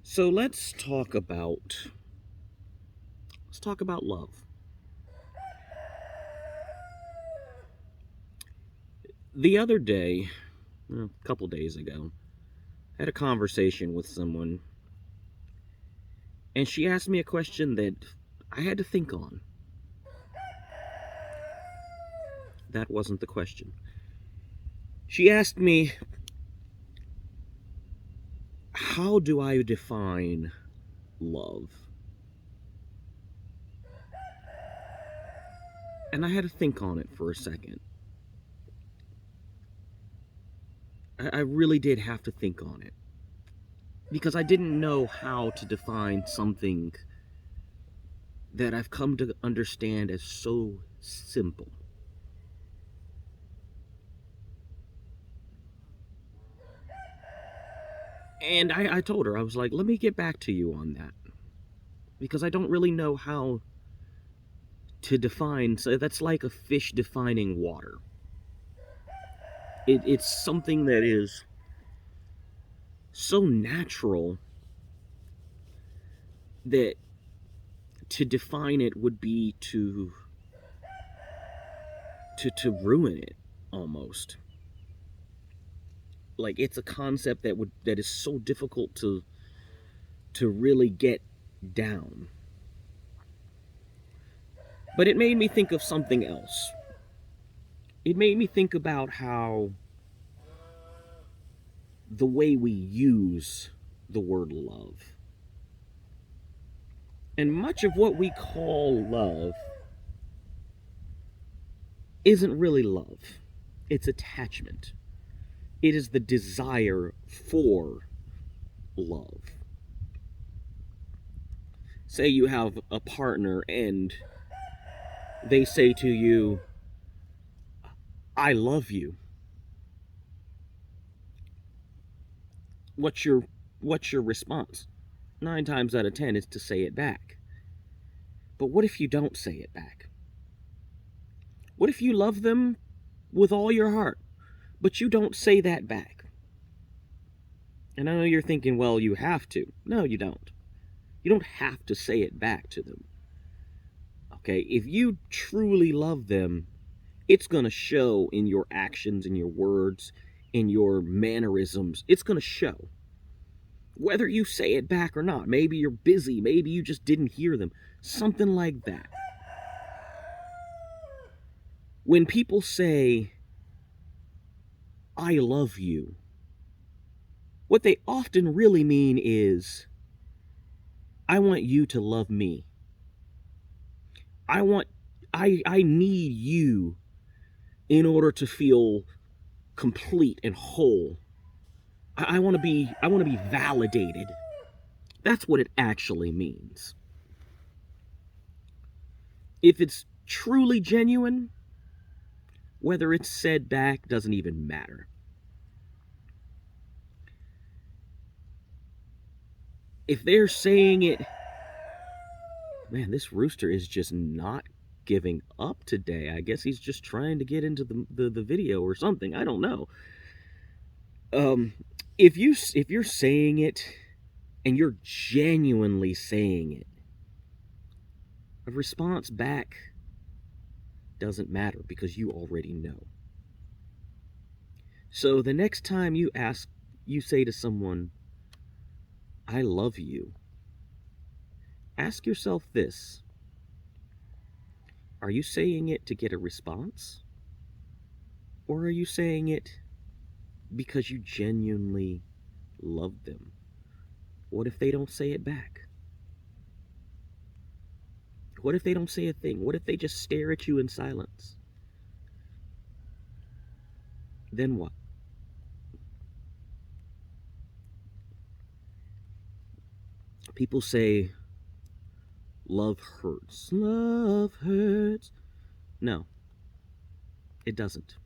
So let's talk about love. The other day, a couple days ago, I had a conversation with someone, and she asked me a question that I had to think on. That wasn't the question. She asked me, "How do I define love?" And I had to think on it for a second. I really did have to think on it because I didn't know how to define something that I've come to understand as so simple. And I told her, I was like, let me get back to you on that because I don't really know how to define. So that's like a fish defining water. It's something that is so natural that to define it would be to ruin it almost. Like it's a concept that is so difficult to really get down. But it made me think of something else. It made me think about how the way we use the word love. And much of what we call love isn't really love, it's attachment. It is the desire for love. Say you have a partner and they say to you, I love you. What's your what's your response? 9 times out of 10 is to say it back. But what if you don't say it back? What if you love them with all your heart, but you don't say that back? And I know you're thinking, well, you have to. No, you don't. You don't have to say it back to them. Okay? If you truly love them, it's going to show in your actions, in your words, in your mannerisms. It's going to show. Whether you say it back or not. Maybe you're busy. Maybe you just didn't hear them. Something like that. When people say, I love you, what they often really mean is, I want you to love me. I want I need you in order to feel complete and whole. I want to be validated. That's what it actually means. If it's truly genuine, whether it's said back doesn't even matter. If they're saying it, man, this rooster is just not giving up today. I guess he's just trying to get into the video or something. I don't know. Um, if you're saying it and you're genuinely saying it, a response back doesn't matter because you already know. So the next time you say to someone, I love you, ask yourself this: are you saying it to get a response? Or are you saying it because you genuinely love them? What if they don't say it back? What if they don't say a thing? What if they just stare at you in silence? Then what? People say love hurts. Love hurts. No, it doesn't.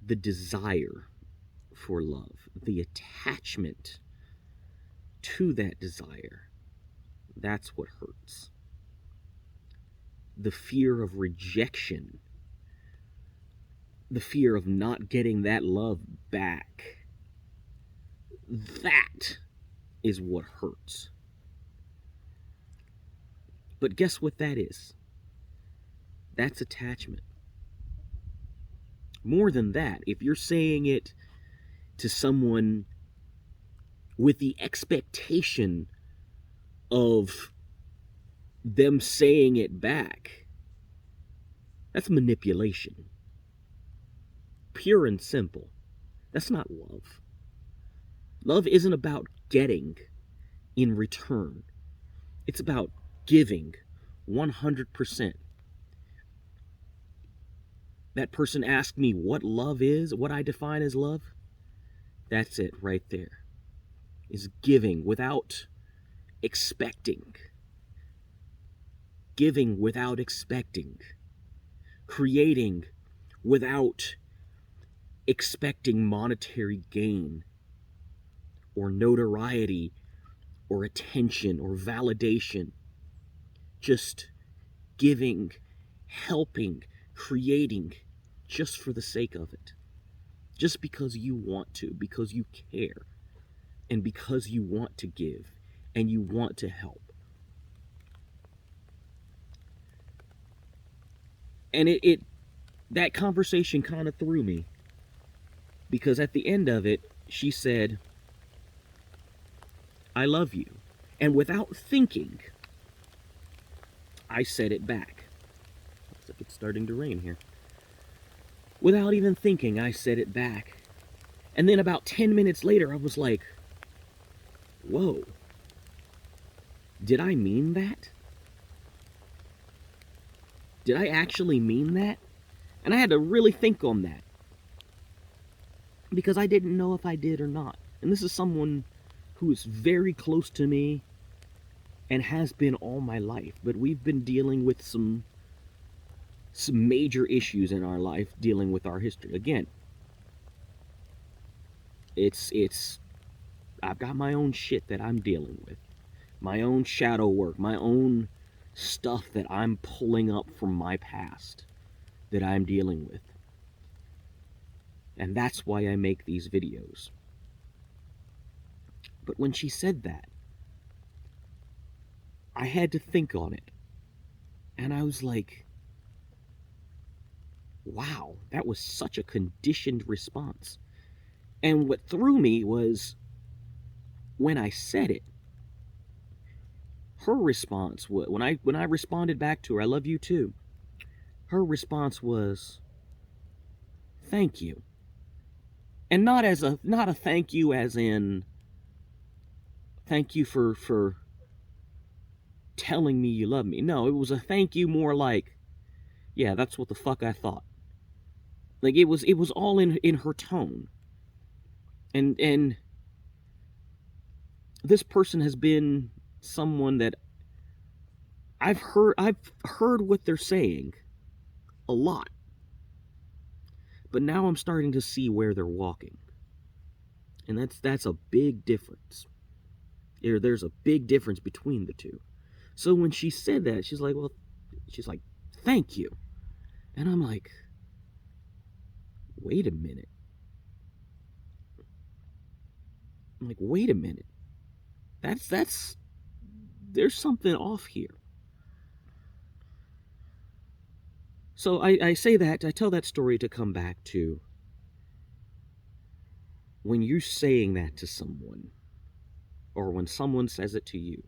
The desire for love, the attachment to that desire, that's what hurts. The fear of rejection, the fear of not getting that love back, that is what hurts. But guess what that is? That's attachment. More than that, if you're saying it to someone with the expectation of them saying it back, that's manipulation. Pure and simple. That's not love. Love isn't about getting in return. It's about giving 100%. That person asked me what love is, what I define as love. That's it right there. Is giving without expecting. Giving without expecting. Creating without expecting monetary gain or notoriety or attention or validation. Just giving, helping, creating just for the sake of it. Just because you want to, because you care, and because you want to give and you want to help. And that conversation kind of threw me, because at the end of it, she said, I love you. And without thinking, I said it back. Looks like it's starting to rain here. Without even thinking, I said it back. And then about 10 minutes later, I was like, whoa, did I mean that? Did I actually mean that? And I had to really think on that, because I didn't know if I did or not. And this is someone who is very close to me and has been all my life. But we've been dealing with some major issues in our life, dealing with our history. Again, I've got my own shit that I'm dealing with. My own shadow work, my own stuff that I'm pulling up from my past that I'm dealing with. And that's why I make these videos. But when she said that, I had to think on it. And I was like, wow, that was such a conditioned response. And what threw me was, when I said it, her response was, when I responded back to her, I love you too, her response was, thank you. And not a thank you as in, thank you for telling me you love me. No, it was a thank you more like, yeah, that's what the fuck I thought. Like, it was all in her tone. And this person has been someone that I've heard what they're saying a lot. But now I'm starting to see where they're walking. And that's a big difference. There's a big difference between the two. So when she said that, she's like, thank you. And I'm like, wait a minute. I'm like, wait a minute. There's something off here. So I say that, I tell that story to come back to, when you're saying that to someone, or when someone says it to you,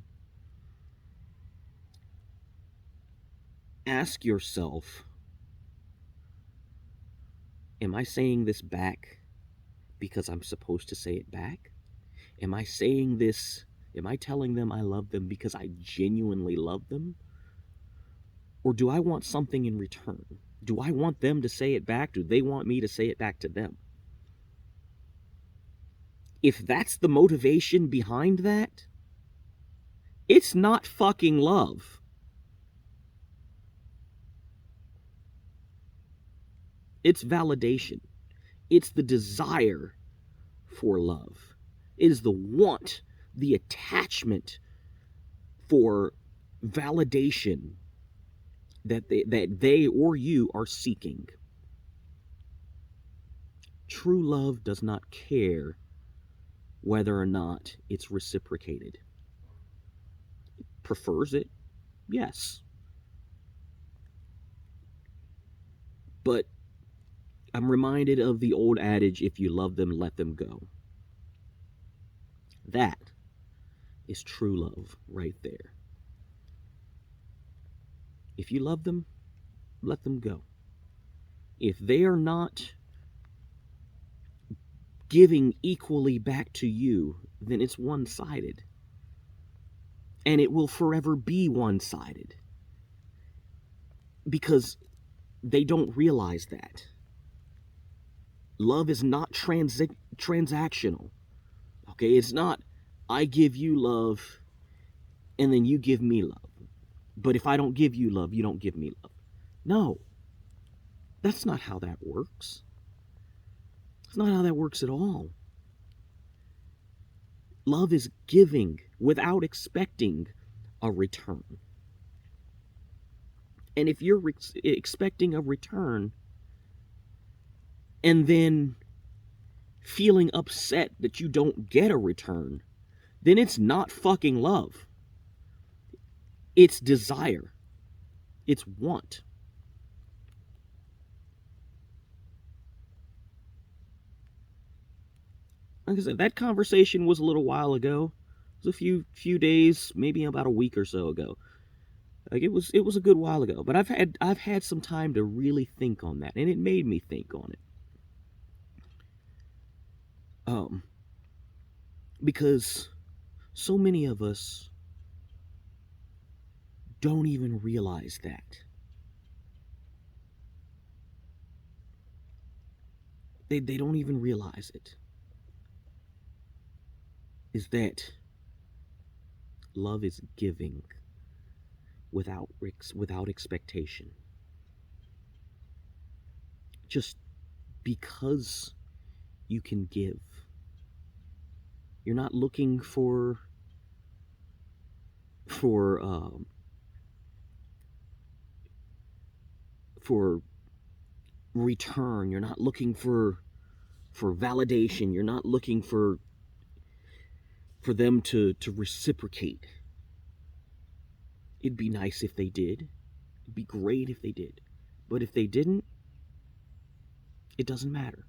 ask yourself, am I saying this back because I'm supposed to say it back? Am I telling them I love them because I genuinely love them? Or do I want something in return? Do I want them to say it back? Do they want me to say it back to them? If that's the motivation behind that, it's not fucking love. It's validation. It's the desire for love. It is the want, the attachment for validation that they or you are seeking. True love does not care whether or not it's reciprocated. It prefers it, yes. But I'm reminded of the old adage, if you love them, let them go. That is true love right there. If you love them, let them go. If they are not giving equally back to you, then it's one-sided. And it will forever be one-sided. Because they don't realize that. Love is not transactional. Okay, it's not, I give you love and then you give me love. But if I don't give you love, you don't give me love. No. That's not how that works. It's not how that works at all. Love is giving without expecting a return. And if you're expecting a return and then feeling upset that you don't get a return, then it's not fucking love. It's desire. It's want. Like I said, that conversation was a little while ago. It was a few days, maybe about a week or so ago. Like it was a good while ago. But I've had some time to really think on that, and it made me think on it. Because so many of us don't even realize that. They don't even realize it. Is that love is giving without expectation. Just because you can give. You're not looking for return. You're not looking for validation. You're not looking for them to reciprocate. It'd be nice if they did. It'd be great if they did. But if they didn't, it doesn't matter.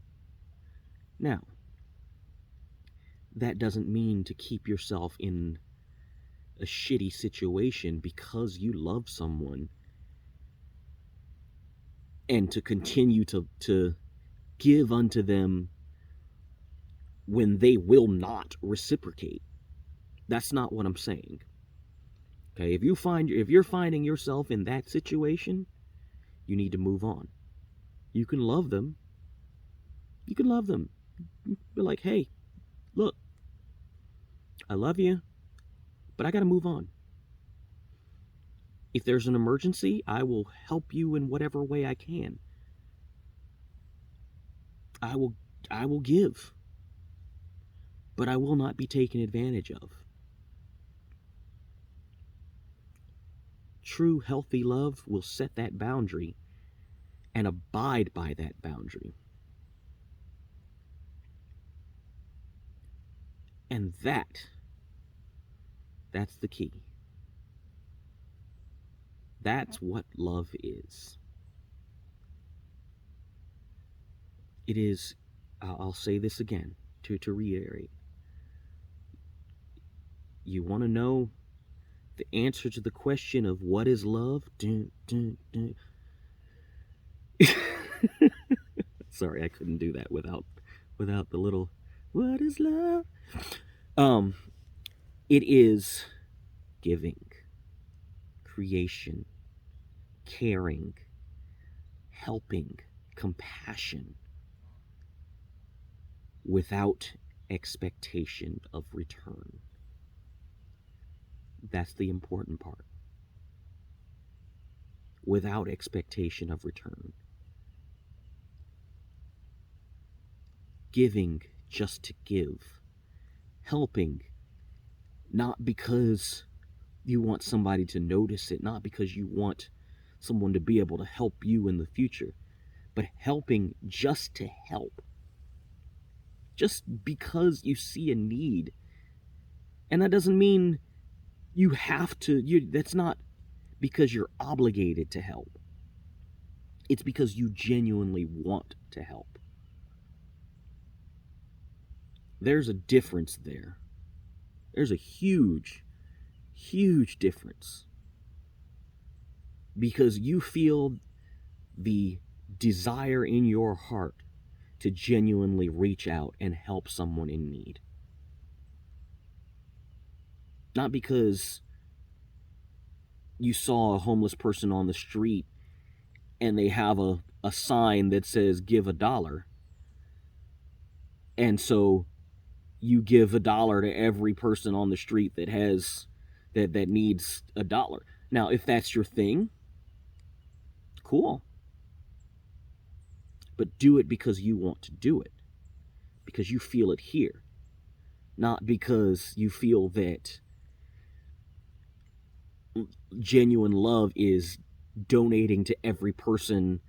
Now, that doesn't mean to keep yourself in a shitty situation because you love someone and to continue to give unto them when they will not reciprocate. That's not what I'm saying. Okay, if you're finding yourself in that situation, you need to move on. You can love them. You can love them. Be like, hey, look, I love you, but I gotta move on. If there's an emergency, I will help you in whatever way I can. I will give, but I will not be taken advantage of. True, healthy love will set that boundary and abide by that boundary. And that's the key. That's what love is. It is, I'll say this again to reiterate. You want to know the answer to the question of what is love? Sorry, I couldn't do that without the little, what is love? It is giving, creation, caring, helping, compassion, without expectation of return. That's the important part. Without expectation of return. Giving just to give. Helping, not because you want somebody to notice it, not because you want someone to be able to help you in the future, but helping just to help. just because you see a need. And that doesn't mean you have to, that's not because you're obligated to help. It's because you genuinely want to help. There's a difference there. There's a huge, huge difference. Because you feel the desire in your heart to genuinely reach out and help someone in need. Not because you saw a homeless person on the street and they have a sign that says give $1. And so you give $1 to every person on the street that has that needs $1. Now, if that's your thing, cool. But do it because you want to do it. Because you feel it here. Not because you feel that genuine love is donating to every person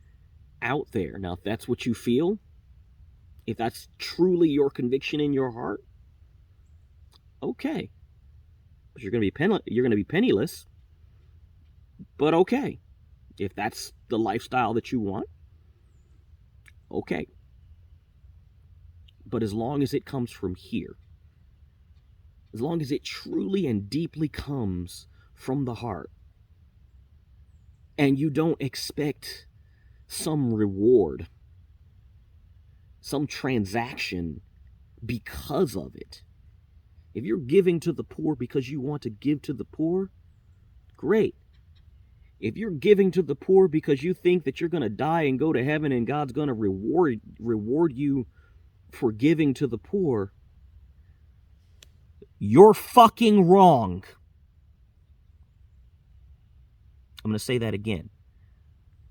out there. Now, if that's what you feel, if that's truly your conviction in your heart, okay. But you're going to be penniless. But okay. If that's the lifestyle that you want, okay. But as long as it comes from here, as long as it truly and deeply comes from the heart, and you don't expect some reward, some transaction because of it. If you're giving to the poor because you want to give to the poor, great. If you're giving to the poor because you think that you're going to die and go to heaven and God's going to reward you for giving to the poor, you're fucking wrong. I'm going to say that again.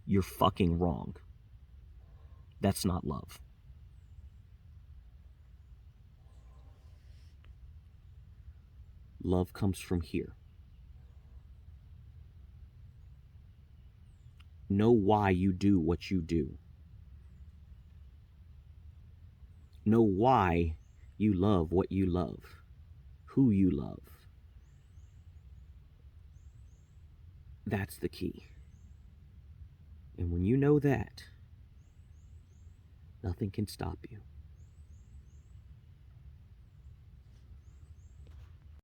You're fucking wrong. That's not love. Love comes from here. Know why you do what you do. Know why you love what you love, who you love. That's the key. And when you know that, nothing can stop you.